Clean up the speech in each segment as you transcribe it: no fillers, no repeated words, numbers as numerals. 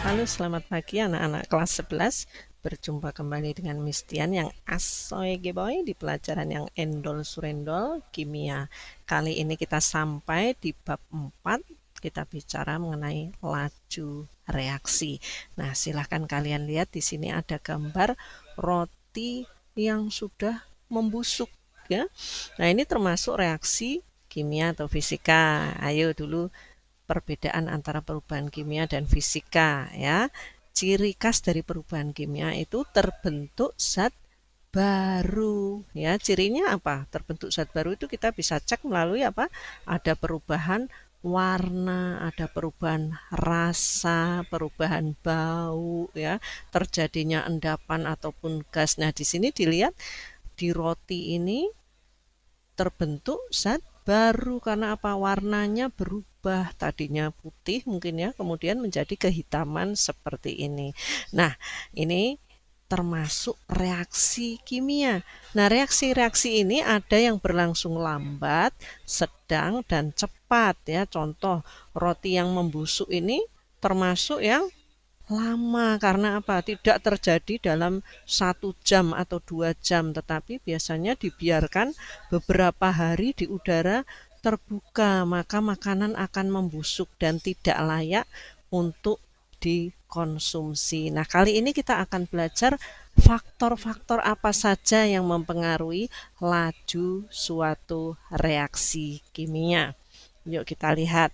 Halo, selamat pagi anak-anak kelas 11. Berjumpa kembali dengan Miss Tian yang asoy geboy di pelajaran yang endol surendol kimia. Kali ini kita sampai di bab 4. Kita bicara mengenai laju reaksi. Nah, silahkan kalian lihat di sini ada gambar roti yang sudah membusuk ya. Nah, ini termasuk reaksi kimia atau fisika. Ayo dulu perbedaan antara perubahan kimia dan fisika ya. Ciri khas dari perubahan kimia itu terbentuk zat baru ya. Cirinya apa? Terbentuk zat baru itu kita bisa cek melalui apa? Ada perubahan warna, ada perubahan rasa, perubahan bau ya, terjadinya endapan ataupun gas. Nah, di sini dilihat di roti ini terbentuk zat baru karena apa? Warnanya berubah, tadinya putih mungkin ya, kemudian menjadi kehitaman seperti ini. Nah, ini termasuk reaksi kimia. Nah, reaksi-reaksi ini ada yang berlangsung lambat, sedang, dan cepat ya. Contoh, roti yang membusuk ini termasuk yang lama karena apa? Tidak terjadi dalam 1 jam atau 2 jam, tetapi biasanya dibiarkan beberapa hari di udara terbuka, maka makanan akan membusuk dan tidak layak untuk dikonsumsi. Nah, kali ini kita akan belajar faktor-faktor apa saja yang mempengaruhi laju suatu reaksi kimia. Yuk kita lihat.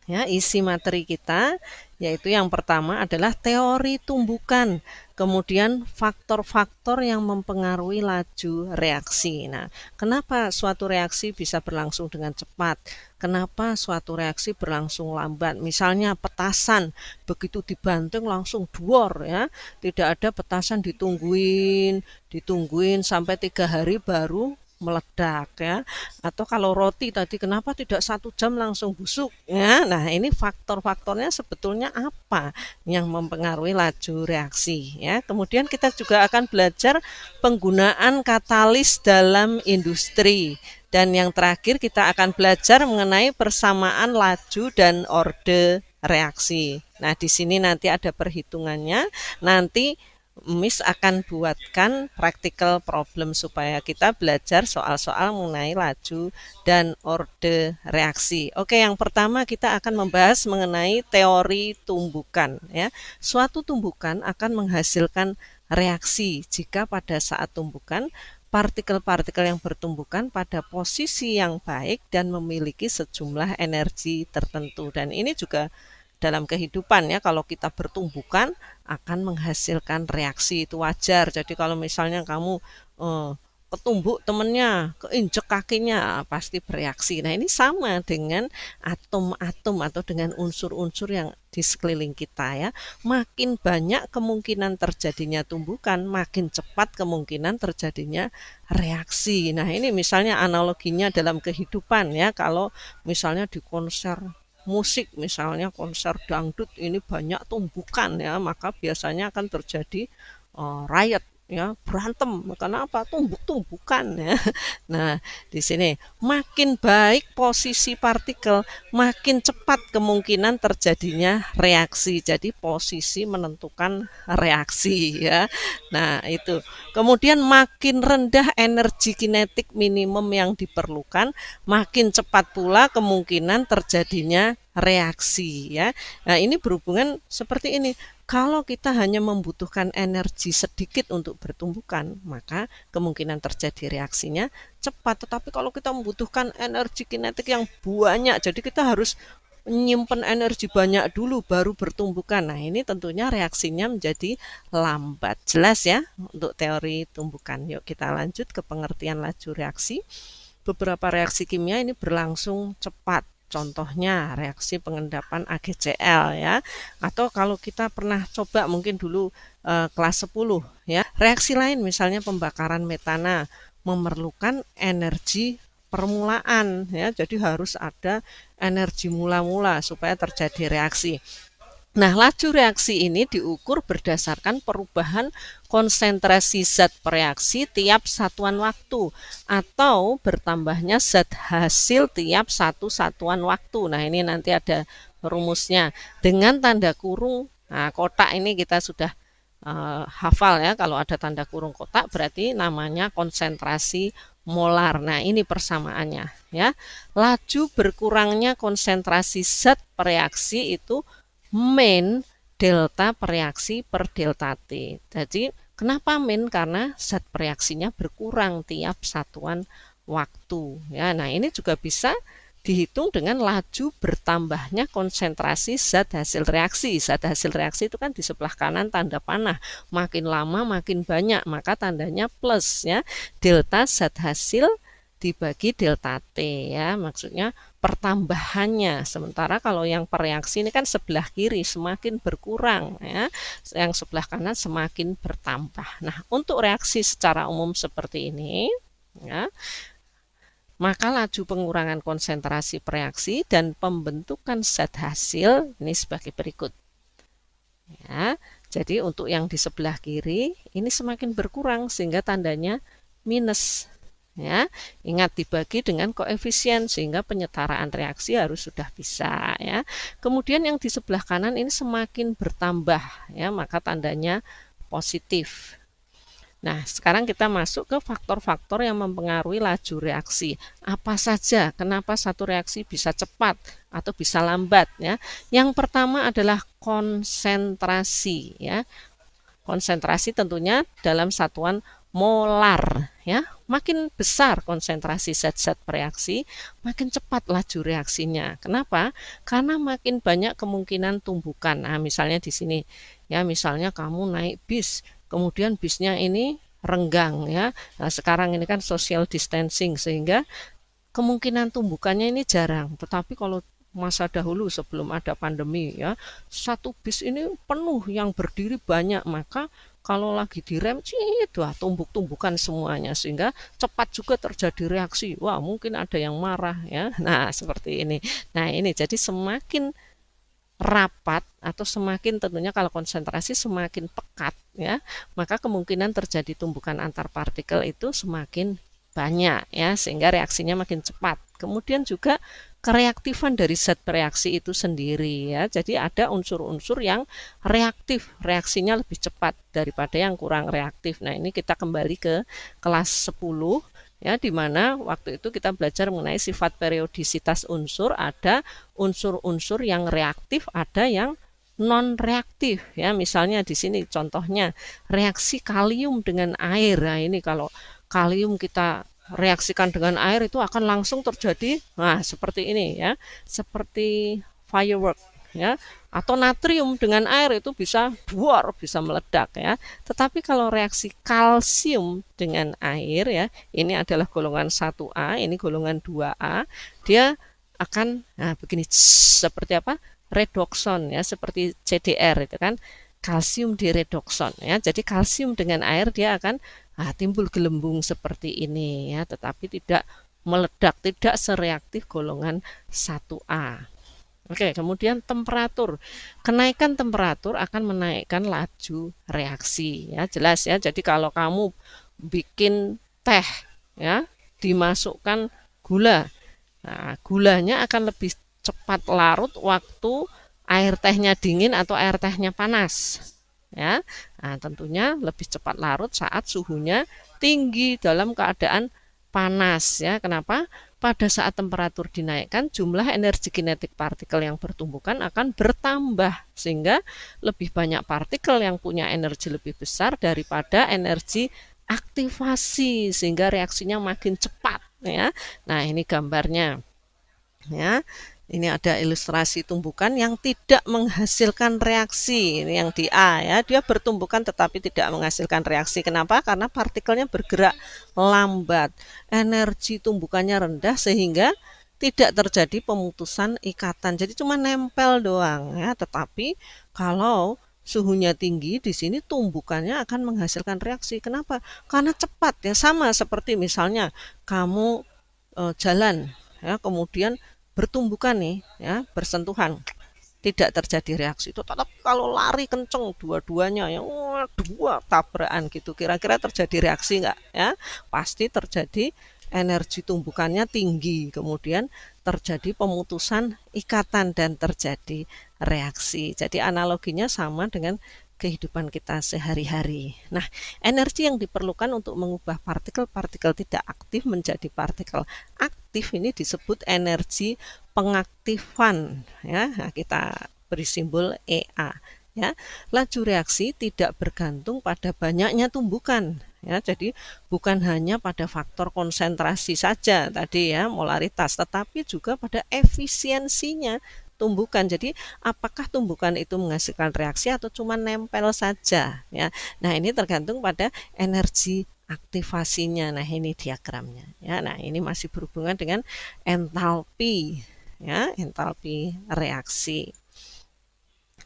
Ya, isi materi kita yaitu yang pertama adalah teori tumbukan, kemudian faktor-faktor yang mempengaruhi laju reaksi. Nah, kenapa suatu reaksi bisa berlangsung dengan cepat? Kenapa suatu reaksi berlangsung lambat? Misalnya petasan, begitu dibanting langsung duor ya. Tidak ada petasan ditungguin sampai 3 hari baru meledak ya. Atau kalau roti tadi kenapa tidak 1 jam langsung busuk ya. Nah, ini faktor-faktornya sebetulnya apa yang mempengaruhi laju reaksi ya. Kemudian kita juga akan belajar penggunaan katalis dalam industri. Dan yang terakhir kita akan belajar mengenai persamaan laju dan orde reaksi. Nah, di sini nanti ada perhitungannya. Nanti Miss akan buatkan practical problem supaya kita belajar soal-soal mengenai laju dan orde reaksi. Oke, yang pertama kita akan membahas mengenai teori tumbukan ya. Suatu tumbukan akan menghasilkan reaksi jika pada saat tumbukan partikel-partikel yang bertumbukan pada posisi yang baik dan memiliki sejumlah energi tertentu. Dan ini juga dalam kehidupan ya, kalau kita bertumbukan akan menghasilkan reaksi, itu wajar. Jadi kalau misalnya kamu ketumbuk temennya, keinjek kakinya, pasti bereaksi. Nah, ini sama dengan atom-atom atau dengan unsur-unsur yang di sekeliling kita ya. Makin banyak kemungkinan terjadinya tumbukan, makin cepat kemungkinan terjadinya reaksi. Nah, ini misalnya analoginya dalam kehidupan ya. Kalau misalnya di konser musik, misalnya konser dangdut, ini banyak tumbukan ya, maka biasanya akan terjadi riot ya, berantem. Karena apa? Tumbuk-tumbukan ya. Nah, di sini makin baik posisi partikel, makin cepat kemungkinan terjadinya reaksi. Jadi posisi menentukan reaksi ya. Nah, itu. Kemudian makin rendah energi kinetik minimum yang diperlukan, makin cepat pula kemungkinan terjadinya reaksi ya. Nah, ini berhubungan seperti ini. Kalau kita hanya membutuhkan energi sedikit untuk bertumbukan, maka kemungkinan terjadi reaksinya cepat. Tetapi kalau kita membutuhkan energi kinetik yang banyak, jadi kita harus menyimpan energi banyak dulu baru bertumbukan. Nah, ini tentunya reaksinya menjadi lambat. Jelas ya untuk teori tumbukan. Yuk kita lanjut ke pengertian laju reaksi. Beberapa reaksi kimia ini berlangsung cepat. Contohnya reaksi pengendapan AgCl ya. Atau kalau kita pernah coba mungkin dulu kelas 10 ya. Reaksi lain misalnya pembakaran metana memerlukan energi permulaan ya. Jadi harus ada energi mula-mula supaya terjadi reaksi. Nah, laju reaksi ini diukur berdasarkan perubahan konsentrasi zat reaksi tiap satuan waktu atau bertambahnya zat hasil tiap satu satuan waktu. Nah, ini nanti ada rumusnya dengan tanda kurung. Nah, kotak ini kita sudah hafal ya, kalau ada tanda kurung kotak berarti namanya konsentrasi molar. Nah, ini persamaannya ya. Laju berkurangnya konsentrasi zat reaksi itu min delta reaksi per delta T. Jadi kenapa min? Karena zat reaksinya berkurang tiap satuan waktu. Ya, nah ini juga bisa dihitung dengan laju bertambahnya konsentrasi zat hasil reaksi. Zat hasil reaksi itu kan di sebelah kanan tanda panah. Makin lama makin banyak, maka tandanya plus ya. Delta zat hasil dibagi delta T ya, maksudnya pertambahannya. Sementara kalau yang pereaksi ini kan sebelah kiri semakin berkurang ya, yang sebelah kanan semakin bertambah. Nah, untuk reaksi secara umum seperti ini ya, maka laju pengurangan konsentrasi reaksi dan pembentukan zat hasil ini sebagai berikut. Ya, jadi untuk yang di sebelah kiri ini semakin berkurang sehingga tandanya minus. Ya, ingat dibagi dengan koefisien sehingga penyetaraan reaksi harus sudah bisa ya. Kemudian yang di sebelah kanan ini semakin bertambah ya, maka tandanya positif. Nah, sekarang kita masuk ke faktor-faktor yang mempengaruhi laju reaksi. Apa saja? Kenapa satu reaksi bisa cepat atau bisa lambat ya? Yang pertama adalah konsentrasi ya. Konsentrasi tentunya dalam satuan molar ya. Makin besar konsentrasi zat-zat reaksi, makin cepat laju reaksinya. Kenapa? Karena makin banyak kemungkinan tumbukan. Nah, misalnya di sini ya, misalnya kamu naik bis, kemudian bisnya ini renggang ya. Nah, sekarang ini kan social distancing sehingga kemungkinan tumbukannya ini jarang. Tetapi kalau masa dahulu sebelum ada pandemi ya, satu bis ini penuh yang berdiri banyak, maka kalau lagi direm wah tumbuk-tumbukan semuanya sehingga cepat juga terjadi reaksi. Wah, mungkin ada yang marah ya. Nah, seperti ini. Nah, ini jadi semakin rapat atau semakin tentunya kalau konsentrasi semakin pekat ya, maka kemungkinan terjadi tumbukan antar partikel itu semakin banyak ya, sehingga reaksinya makin cepat. Kemudian juga kereaktifan dari zat reaksi itu sendiri ya. Jadi ada unsur-unsur yang reaktif, reaksinya lebih cepat daripada yang kurang reaktif. Nah, ini kita kembali ke kelas 10 ya, di mana waktu itu kita belajar mengenai sifat periodisitas unsur. Ada unsur-unsur yang reaktif, ada yang non reaktif ya. Misalnya di sini contohnya reaksi kalium dengan air. Nah, ini kalau kalium kita reaksikan dengan air itu akan langsung terjadi, nah seperti ini ya, seperti firework ya, atau natrium dengan air itu bisa buar, bisa meledak ya. Tetapi kalau reaksi kalsium dengan air ya, ini adalah golongan 1A, ini golongan 2A, dia akan begini seperti apa? Redoxon ya, seperti CDR itu kan, kalsium diredokson ya. Jadi kalsium dengan air dia akan timbul gelembung seperti ini ya, tetapi tidak meledak, tidak sereaktif golongan 1A. Oke, kemudian temperatur. Kenaikan temperatur akan menaikkan laju reaksi ya, jelas ya. Jadi kalau kamu bikin teh ya, dimasukkan gula. Nah, gulanya akan lebih cepat larut waktu air tehnya dingin atau air tehnya panas ya. Nah, tentunya lebih cepat larut saat suhunya tinggi dalam keadaan panas ya. Kenapa? Pada saat temperatur dinaikkan, jumlah energi kinetik partikel yang bertumbukan akan bertambah sehingga lebih banyak partikel yang punya energi lebih besar daripada energi aktivasi sehingga reaksinya makin cepat ya. Nah, ini gambarnya ya. Ini ada ilustrasi tumbukan yang tidak menghasilkan reaksi. Ini yang di A ya, dia bertumbukan tetapi tidak menghasilkan reaksi. Kenapa? Karena partikelnya bergerak lambat. Energi tumbukannya rendah sehingga tidak terjadi pemutusan ikatan. Jadi cuma nempel doang ya. Tetapi kalau suhunya tinggi di sini tumbukannya akan menghasilkan reaksi. Kenapa? Karena cepat ya, sama seperti misalnya kamu jalan ya, kemudian bertumbukan nih ya, bersentuhan, tidak terjadi reaksi itu. Tetap kalau lari kenceng dua-duanya ya, dua tabrakan gitu, kira-kira terjadi reaksi nggak ya? Pasti terjadi, energi tumbukannya tinggi, kemudian terjadi pemutusan ikatan dan terjadi reaksi. Jadi analoginya sama dengan kehidupan kita sehari-hari. Nah, energi yang diperlukan untuk mengubah partikel-partikel tidak aktif menjadi partikel aktif ini disebut energi pengaktifan ya. Nah, kita beri simbol EA ya. Laju reaksi tidak bergantung pada banyaknya tumbukan ya. Jadi bukan hanya pada faktor konsentrasi saja tadi ya, molaritas, tetapi juga pada efisiensinya tumbukan. Jadi apakah tumbukan itu menghasilkan reaksi atau cuma nempel saja ya. Nah, ini tergantung pada energi aktivasinya. Nah, ini diagramnya ya. Nah, ini masih berhubungan dengan entalpi ya, entalpi reaksi.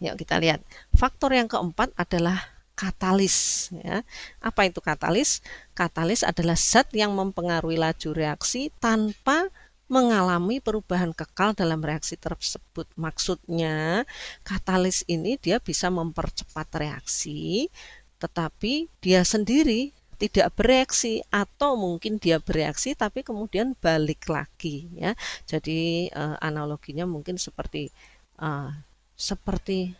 Yuk kita lihat. Faktor yang keempat adalah katalis ya. Apa itu katalis? Katalis adalah zat yang mempengaruhi laju reaksi tanpa mengalami perubahan kekal dalam reaksi tersebut. Maksudnya, katalis ini dia bisa mempercepat reaksi, tetapi dia sendiri tidak bereaksi, atau mungkin dia bereaksi tapi kemudian balik lagi ya. Jadi analoginya mungkin seperti uh, seperti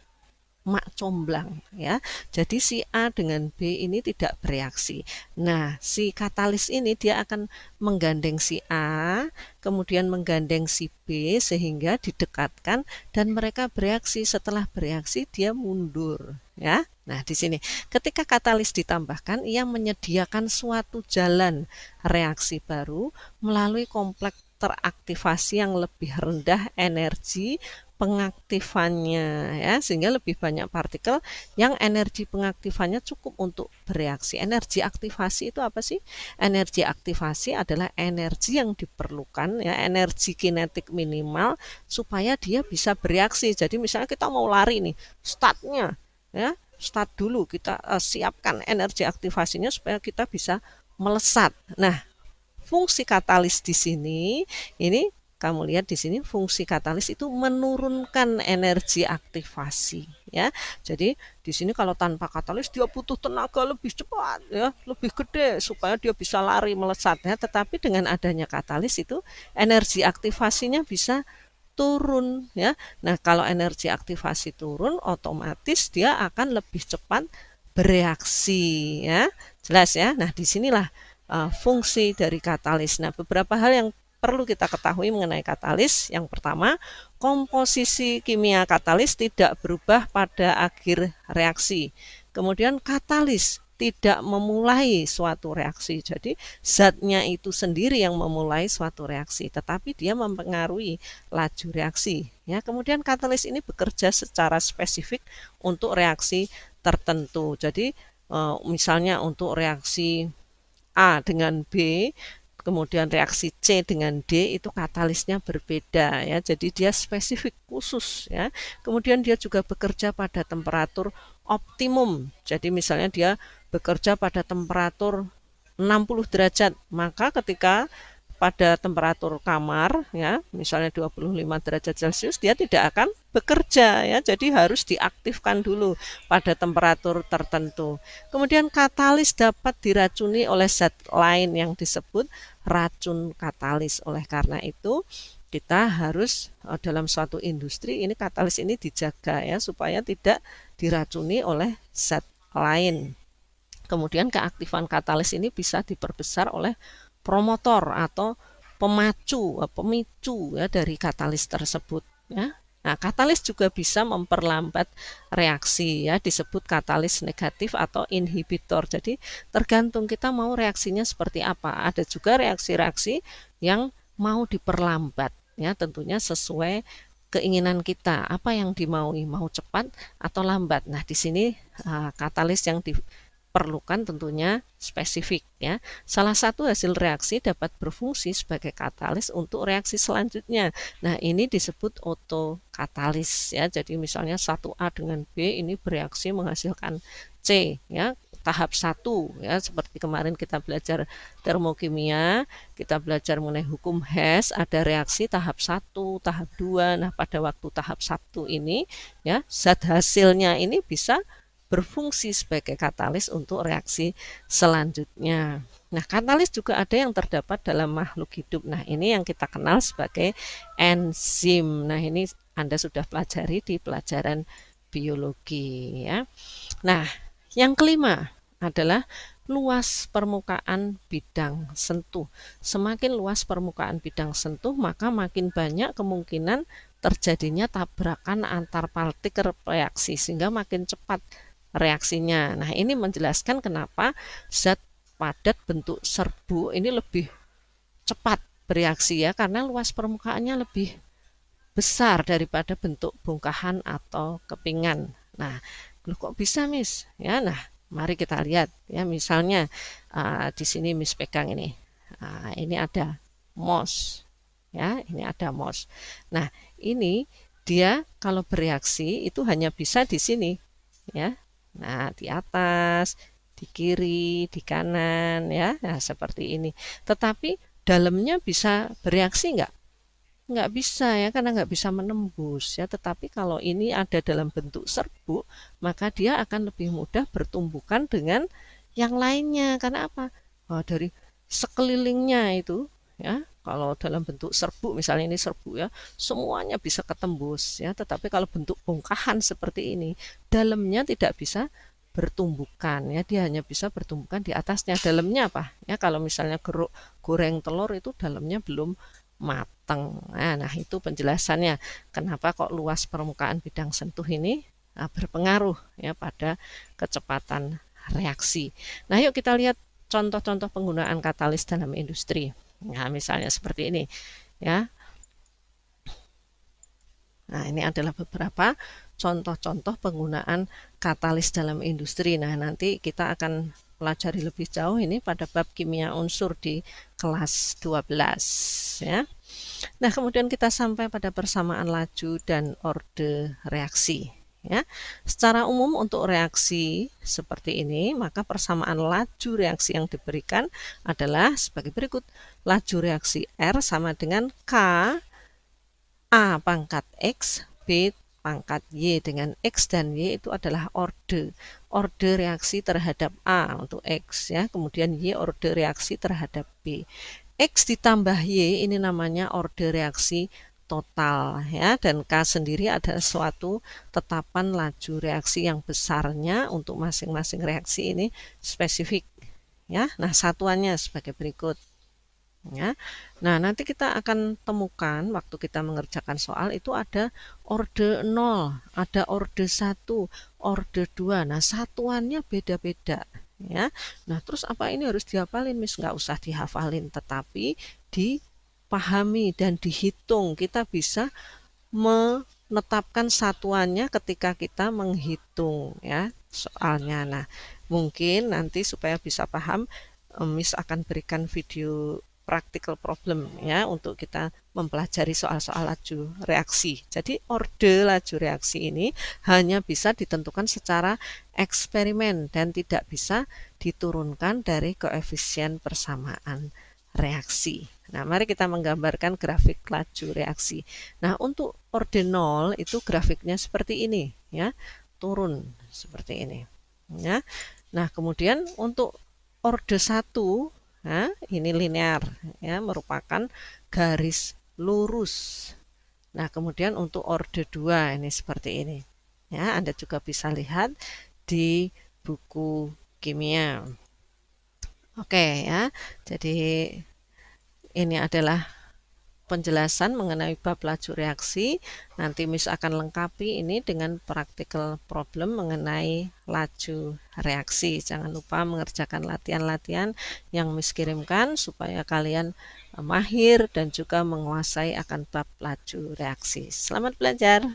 mak comblang ya. Jadi si A dengan B ini tidak bereaksi. Nah, si katalis ini dia akan menggandeng si A, kemudian menggandeng si B sehingga didekatkan dan mereka bereaksi. Setelah bereaksi dia mundur ya. Nah, di sini ketika katalis ditambahkan, ia menyediakan suatu jalan reaksi baru melalui kompleks teraktivasi yang lebih rendah energi pengaktifannya ya, sehingga lebih banyak partikel yang energi pengaktifannya cukup untuk bereaksi. Energi aktivasi itu apa sih? Energi aktivasi adalah energi yang diperlukan ya, energi kinetik minimal supaya dia bisa bereaksi. Jadi misalnya kita mau lari nih, startnya ya, start dulu kita siapkan energi aktivasinya supaya kita bisa melesat. Nah, fungsi katalis di sini ini kamu lihat di sini, fungsi katalis itu menurunkan energi aktivasi ya. Jadi di sini kalau tanpa katalis dia butuh tenaga lebih cepat ya, lebih gede supaya dia bisa lari melesat ya. Tetapi dengan adanya katalis itu energi aktivasinya bisa turun ya. Nah, kalau energi aktivasi turun, otomatis dia akan lebih cepat bereaksi ya. Jelas ya. Nah, disinilah fungsi dari katalis. Nah, beberapa hal yang perlu kita ketahui mengenai katalis. Yang pertama, komposisi kimia katalis tidak berubah pada akhir reaksi. Kemudian katalis tidak memulai suatu reaksi. Jadi zatnya itu sendiri yang memulai suatu reaksi, tetapi dia mempengaruhi laju reaksi. Ya, kemudian katalis ini bekerja secara spesifik untuk reaksi tertentu. Jadi misalnya untuk reaksi A dengan B, kemudian reaksi C dengan D itu katalisnya berbeda ya. Jadi dia spesifik khusus ya. Kemudian dia juga bekerja pada temperatur optimum. Jadi misalnya dia bekerja pada temperatur 60 derajat, maka ketika pada temperatur kamar ya, misalnya 25 derajat Celcius, dia tidak akan bekerja ya. Jadi harus diaktifkan dulu pada temperatur tertentu. Kemudian katalis dapat diracuni oleh zat lain yang disebut racun katalis. Oleh karena itu, kita harus dalam suatu industri ini katalis ini dijaga ya supaya tidak diracuni oleh zat lain. Kemudian keaktifan katalis ini bisa diperbesar oleh promotor atau pemicu ya dari katalis tersebut ya. Nah, katalis juga bisa memperlambat reaksi ya, disebut katalis negatif atau inhibitor. Jadi tergantung kita mau reaksinya seperti apa. Ada juga reaksi-reaksi yang mau diperlambat ya, tentunya sesuai keinginan kita. Apa yang dimaui, mau cepat atau lambat. Nah, di sini katalis yang diperlukan tentunya spesifik ya. Salah satu hasil reaksi dapat berfungsi sebagai katalis untuk reaksi selanjutnya. Nah, ini disebut otokatalis ya. Jadi misalnya 1A dengan B ini bereaksi menghasilkan C ya. Tahap 1 ya, seperti kemarin kita belajar termokimia, kita belajar mengenai hukum Hess, ada reaksi tahap 1, tahap 2. Nah, pada waktu tahap 1 ini ya, zat hasilnya ini bisa berfungsi sebagai katalis untuk reaksi selanjutnya. Nah, katalis juga ada yang terdapat dalam makhluk hidup. Nah, ini yang kita kenal sebagai enzim. Nah, ini Anda sudah pelajari di pelajaran biologi ya. Nah, yang kelima adalah luas permukaan bidang sentuh. Semakin luas permukaan bidang sentuh, maka makin banyak kemungkinan terjadinya tabrakan antar partikel reaksi sehingga makin cepat reaksinya. Nah, ini menjelaskan kenapa zat padat bentuk serbu ini lebih cepat bereaksi ya, karena luas permukaannya lebih besar daripada bentuk bongkahan atau kepingan. Nah, loh kok bisa, Miss? Ya, nah, mari kita lihat ya, misalnya di sini Miss pegang ini. Ini ada MOS. Ya, ini ada MOS. Nah, ini dia kalau bereaksi itu hanya bisa di sini ya. Nah, di atas, di kiri, di kanan ya. Nah, seperti ini. Tetapi dalamnya bisa bereaksi enggak? Nggak bisa ya, karena nggak bisa menembus ya. Tetapi kalau ini ada dalam bentuk serbuk, maka dia akan lebih mudah bertumbukan dengan yang lainnya. Karena apa? Dari sekelilingnya itu ya, kalau dalam bentuk serbuk, misalnya ini serbuk ya, semuanya bisa ketembus ya. Tetapi kalau bentuk bongkahan seperti ini, dalamnya tidak bisa bertumbukan ya, dia hanya bisa bertumbukan di atasnya. Dalamnya apa? Ya, kalau misalnya goreng telur itu dalamnya belum matang. Nah, itu penjelasannya kenapa kok luas permukaan bidang sentuh ini berpengaruh ya pada kecepatan reaksi. Nah, yuk kita lihat contoh-contoh penggunaan katalis dalam industri. Nah, misalnya seperti ini ya. Nah, ini adalah beberapa contoh-contoh penggunaan katalis dalam industri. Nah, nanti kita akan pelajari lebih jauh ini pada bab kimia unsur di kelas 12 ya. Nah, kemudian kita sampai pada persamaan laju dan orde reaksi ya. Secara umum untuk reaksi seperti ini, maka persamaan laju reaksi yang diberikan adalah sebagai berikut. Laju reaksi R sama dengan K A pangkat X, B pangkat Y, dengan X dan Y itu adalah orde reaksi terhadap A untuk X ya, kemudian Y orde reaksi terhadap B. X ditambah Y ini namanya orde reaksi total ya, dan K sendiri adalah suatu tetapan laju reaksi yang besarnya untuk masing-masing reaksi ini spesifik ya. Nah, satuannya sebagai berikut. Ya. Nah, nanti kita akan temukan waktu kita mengerjakan soal itu ada orde 0, ada orde 1, orde 2. Nah, satuannya beda-beda ya. Nah, terus apa ini harus dihafalin, Miss? Nggak usah dihafalin, tetapi dipahami dan dihitung. Kita bisa menetapkan satuannya ketika kita menghitung ya soalnya. Nah, mungkin nanti supaya bisa paham, Miss akan berikan video practical problem ya untuk kita mempelajari soal-soal laju reaksi. Jadi orde laju reaksi ini hanya bisa ditentukan secara eksperimen dan tidak bisa diturunkan dari koefisien persamaan reaksi. Nah, mari kita menggambarkan grafik laju reaksi. Nah, untuk orde 0 itu grafiknya seperti ini ya, turun seperti ini ya. Nah, kemudian untuk orde 1, nah, ini linear ya, merupakan garis lurus. Nah, kemudian untuk orde 2 ini seperti ini. Ya, Anda juga bisa lihat di buku kimia. Oke ya. Jadi ini adalah penjelasan mengenai bab laju reaksi. Nanti Miss akan lengkapi ini dengan practical problem mengenai laju reaksi. Jangan lupa mengerjakan latihan-latihan yang Miss kirimkan supaya kalian mahir dan juga menguasai akan bab laju reaksi. Selamat belajar.